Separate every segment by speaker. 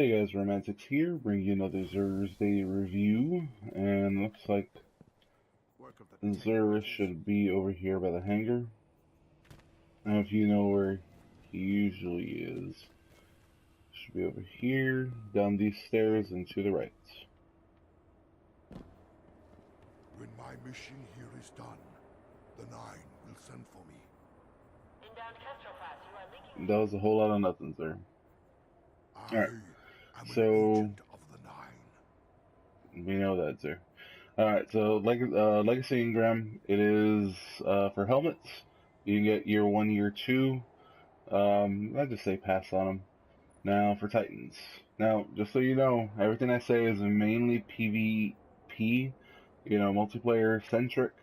Speaker 1: Hey guys, Romantics here, bringing you another Thursday review, and looks like
Speaker 2: Work of the
Speaker 1: Zerus should be over here by the hangar. Now if you know where he usually is, should be over here, down these stairs, and to the right.
Speaker 2: When my mission here is done, the Nine will send for me.
Speaker 3: Inbound Kestrel-class, you are leaking.
Speaker 1: That was a whole lot of nothing, sir.
Speaker 2: I
Speaker 1: Alright,
Speaker 2: am an
Speaker 1: so
Speaker 2: agent of the Nine.
Speaker 1: we know that, sir. Alright, so Legacy Engram, it is for helmets. You can get year 1, year 2. I'd just say pass on them. Now for Titans. Now, just so you know, everything I say is mainly PvP, multiplayer centric.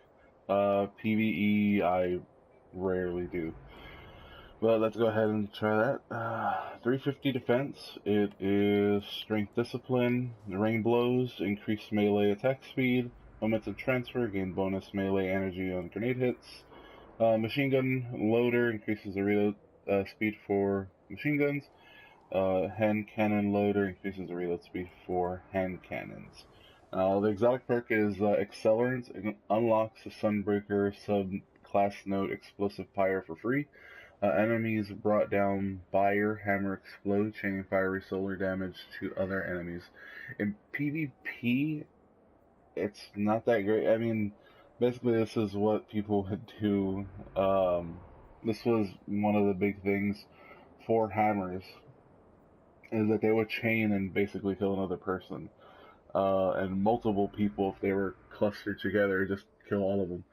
Speaker 1: PvE I rarely do. But let's go ahead and try that. 350 defense. It is strength discipline, rain blows, increased melee attack speed, momentum transfer, gain bonus melee energy on grenade hits. Machine gun loader increases the reload speed for machine guns. Hand cannon loader increases the reload speed for hand cannons. The exotic perk is Accelerant. It unlocks the Sunbreaker subclass node explosive fire for free. Enemies brought down by your hammer explode, chaining fiery solar damage to other enemies. In PvP, it's not that great. I mean, basically this is what people would do. This was one of the big things for hammers, is that they would chain and basically kill another person. And multiple people, if they were clustered together, just kill all of them.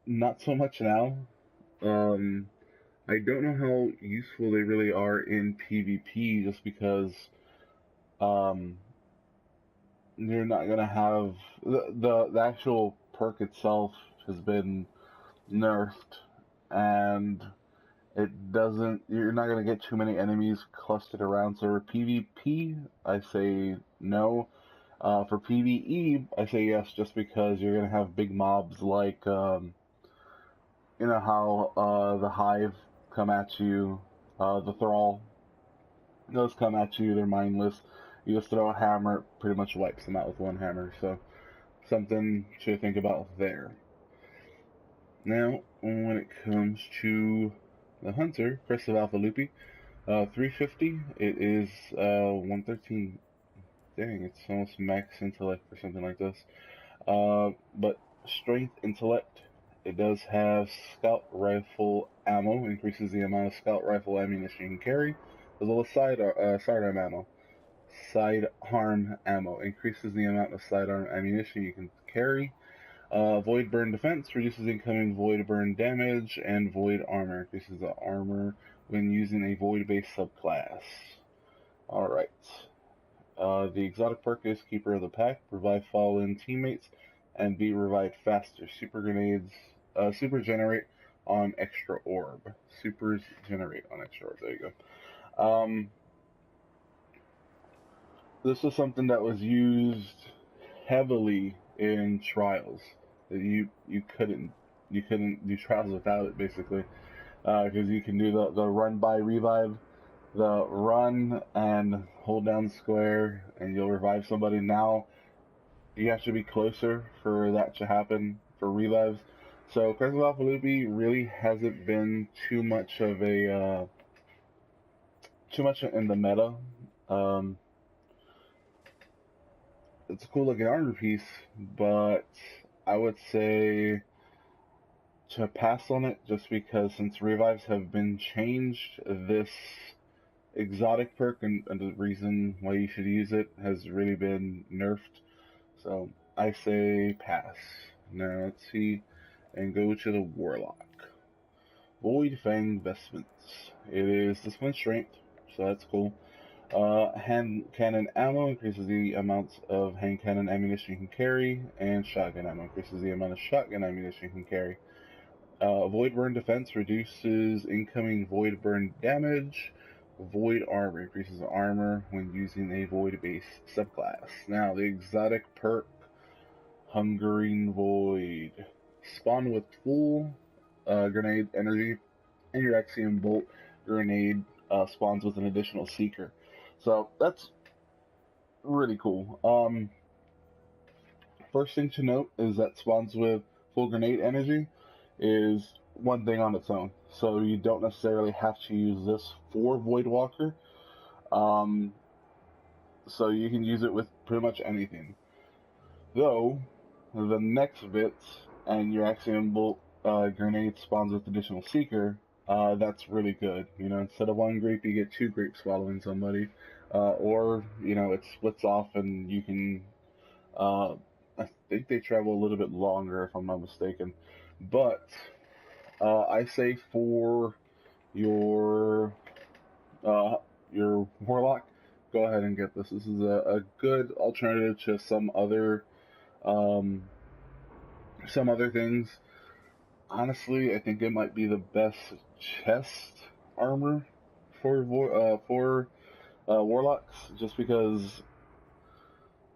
Speaker 1: Not so much now. I don't know how useful they really are in PvP, just because you're not gonna have the actual perk itself has been nerfed, and it doesn't. You're not gonna get too many enemies clustered around. So for PvP, I say no. For PvE, I say yes, just because you're gonna have big mobs like you know how the Hive come at you, the Thrall, those come at you, they're mindless. You just throw a hammer, it pretty much wipes them out with one hammer, so something to think about there. Now, when it comes to the Hunter, Crest of Alpha Lupi, 350, it is 113, dang, it's almost max intellect or something like this. But strength, intellect, it does have scout rifle ammo, increases the amount of scout rifle ammunition you can carry, as well as sidearm ammo. Sidearm ammo increases the amount of sidearm ammunition you can carry. Void burn defense reduces incoming void burn damage, and void armor increases the armor when using a void based subclass. Alright. The exotic perk is Keeper of the Pack, revive fallen teammates, and be revived faster. Super grenades, super generate on extra orb. Supers generate on extra orb. There you go. This is something that was used heavily in trials. You couldn't do trials without it, basically, because you can do the run by revive, the run and hold down square, and you'll revive somebody. Now you have to be closer for that to happen for revives. So Crest of Alpha Lupi really hasn't been too much of a too much in the meta. It's a cool looking armor piece, but I would say to pass on it, just because since revives have been changed, this exotic perk and the reason why you should use it has really been nerfed. So I say pass. Now let's see and go to the Warlock. Void Fang Vestments. It is discipline strength, so that's cool. Hand cannon ammo increases the amounts of hand cannon ammunition you can carry, and shotgun ammo increases the amount of shotgun ammunition you can carry. Void burn defense reduces incoming void burn damage. Void armor increases armor when using a void based subclass. Now the exotic perk, Hungering Void. Spawn with full grenade energy, and your Axiom Bolt grenade spawns with an additional seeker. So that's really cool. First thing to note is that spawns with full grenade energy is one thing on its own. So you don't necessarily have to use this for Voidwalker. So you can use it with pretty much anything. Though, the next bits and your Axiom Bolt grenade spawns with additional Seeker, that's really good. You know, instead of one grape, you get two grapes following somebody. Or, you know, it splits off and you can, I think they travel a little bit longer if I'm not mistaken. But, I say for your Warlock, go ahead and get this. This is a good alternative to some other things. Honestly, I think it might be the best chest armor for Warlocks, just because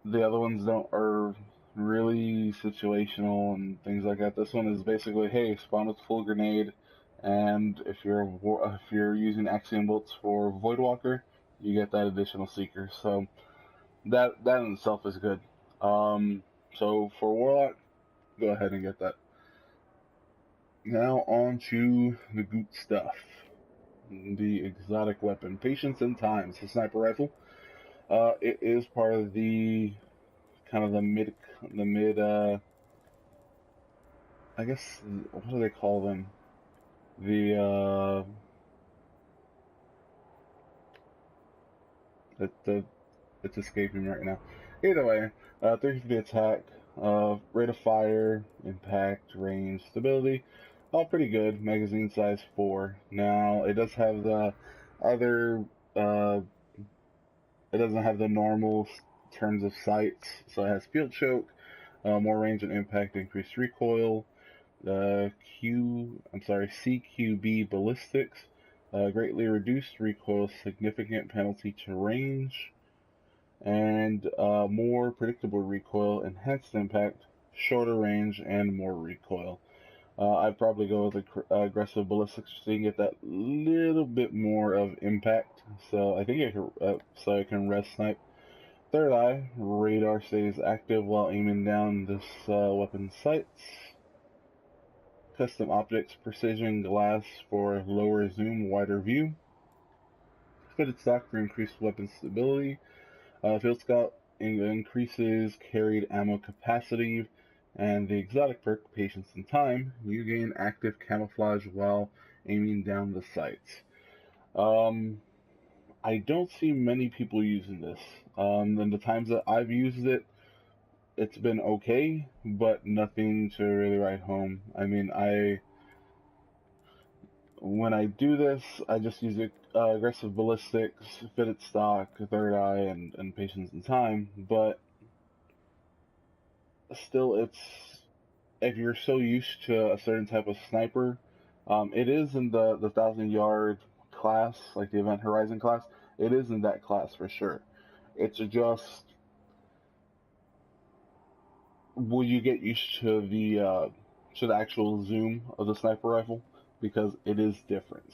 Speaker 1: the other ones are really situational and things like that. This one is basically, hey, spawn with full grenade, and if you're using Axiom Bolts for Voidwalker, you get that additional Seeker. So that in itself is good. So for Warlock, go ahead and get that. Now on to the good stuff. The exotic weapon, Patience and Time. It's a sniper rifle. It is part of the kind of the mid. I guess, what do they call them? It's escaping right now. Either way, 350 attack, rate of fire, impact, range, stability, all pretty good. Magazine size 4. Now it does have the other. It doesn't have the normal terms of sights, so it has field choke, more range and impact, increased recoil. CQB ballistics, greatly reduced recoil, significant penalty to range, and more predictable recoil, enhanced impact, shorter range, and more recoil. I'd probably go with aggressive ballistics so you can get that little bit more of impact. So I think I can rest snipe. Third eye, radar stays active while aiming down this weapon's sights. Custom optics, precision glass for lower zoom, wider view. Fitted stock for increased weapon stability. Field Scout increases carried ammo capacity. And the exotic perk, Patience and Time, you gain active camouflage while aiming down the sights. I don't see many people using this. And the times that I've used it, it's been okay, but nothing to really write home. I mean, when I do this, I just use aggressive ballistics, fitted stock, third eye, and Patience and Time, but still, if you're so used to a certain type of sniper, it is in the 1,000-yard class, like the Event Horizon class. It is in that class for sure. It's just, will you get used to the actual zoom of the sniper rifle, because it is different.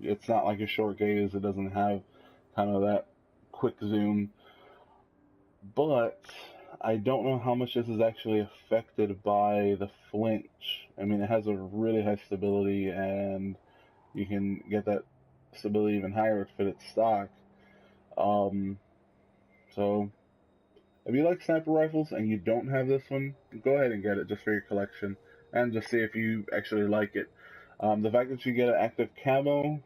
Speaker 1: It's not like a short gaze. It doesn't have kind of that quick zoom, but I don't know how much this is actually affected by the flinch. I mean, it has a really high stability, and you can get that stability even higher with fitted stock. So if you like sniper rifles and you don't have this one, go ahead and get it just for your collection, and just see if you actually like it. The fact that you get an active camo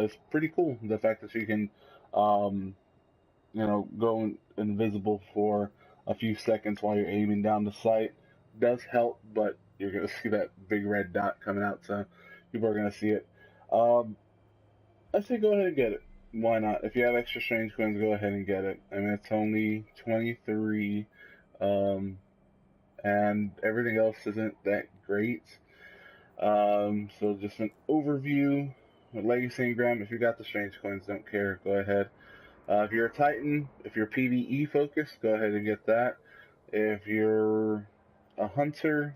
Speaker 1: is pretty cool. The fact that you can, go invisible for a few seconds while you're aiming down the sight does help, but you're going to see that big red dot coming out, so people are going to see it. I say go ahead and get it. Why not? If you have extra strange coins, go ahead and get it. I mean, it's only 23, and everything else isn't that great. So just an overview. Legacy Engram, if you got the strange coins, don't care, go ahead. If you're a Titan, if you're PvE focused, go ahead and get that. If you're a hunter,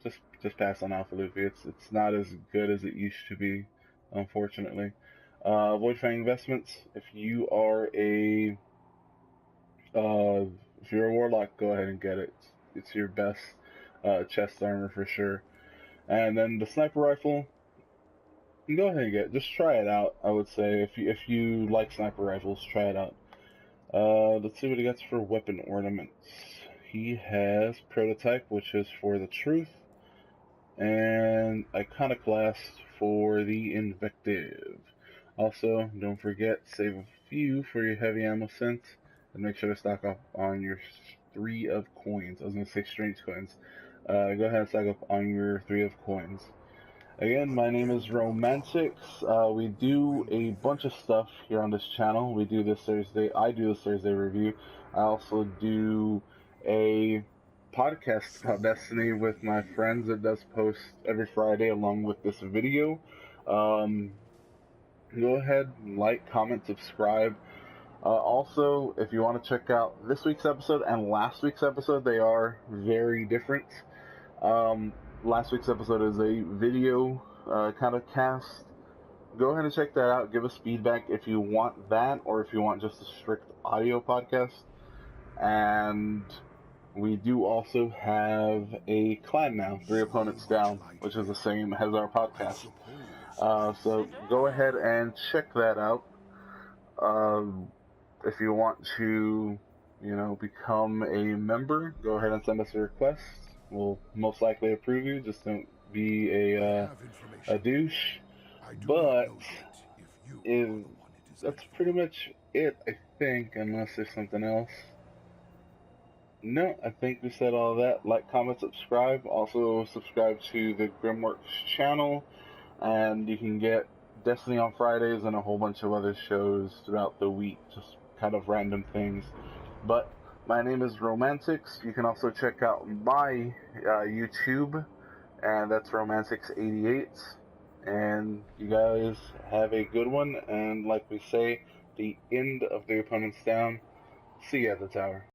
Speaker 1: just pass on Alpha Luffy. It's not as good as it used to be. unfortunately. Avoid Fang investments. If you are a if you're a Warlock, go ahead and get it. It's your best chest armor for sure. And then the sniper rifle, go ahead and get it. Just try it out. I would say if you like sniper rifles, try it out. Let's see what he gets for weapon ornaments. He has prototype, which is for the truth, and iconoclast for the invective. Also, don't forget, save a few for your heavy ammo sense, and make sure to stock up on your 3 of coins. I was going to say strange coins. Go ahead and stock up on your 3 of coins. Again, my name is Romantics. We do a bunch of stuff here on this channel. We do this Thursday. I do this Thursday review. I also do a podcast about Destiny with my friends that does post every Friday along with this video. Go ahead, like, comment, subscribe. Also, if you want to check out this week's episode and last week's episode, they are very different. Last week's episode is a video kind of cast. Go ahead and check that out. Give us feedback if you want that or if you want just a strict audio podcast. And we do also have a clan now, 3 opponents down, which is the same as our podcast. So go ahead and check that out. If you want to, become a member, go ahead and send us a request. We'll most likely approve you. Just don't be a douche. But that's pretty much it, I think, unless there's something else. No, I think we said all that. Like, comment, subscribe. Also subscribe to the Grimworks channel, and you can get Destiny on Fridays and a whole bunch of other shows throughout the week, just kind of random things. But my name is Romantics. You can also check out my YouTube, and that's Romantics88. And you guys have a good one, and like we say, the end of the opponent's down. See you at the tower.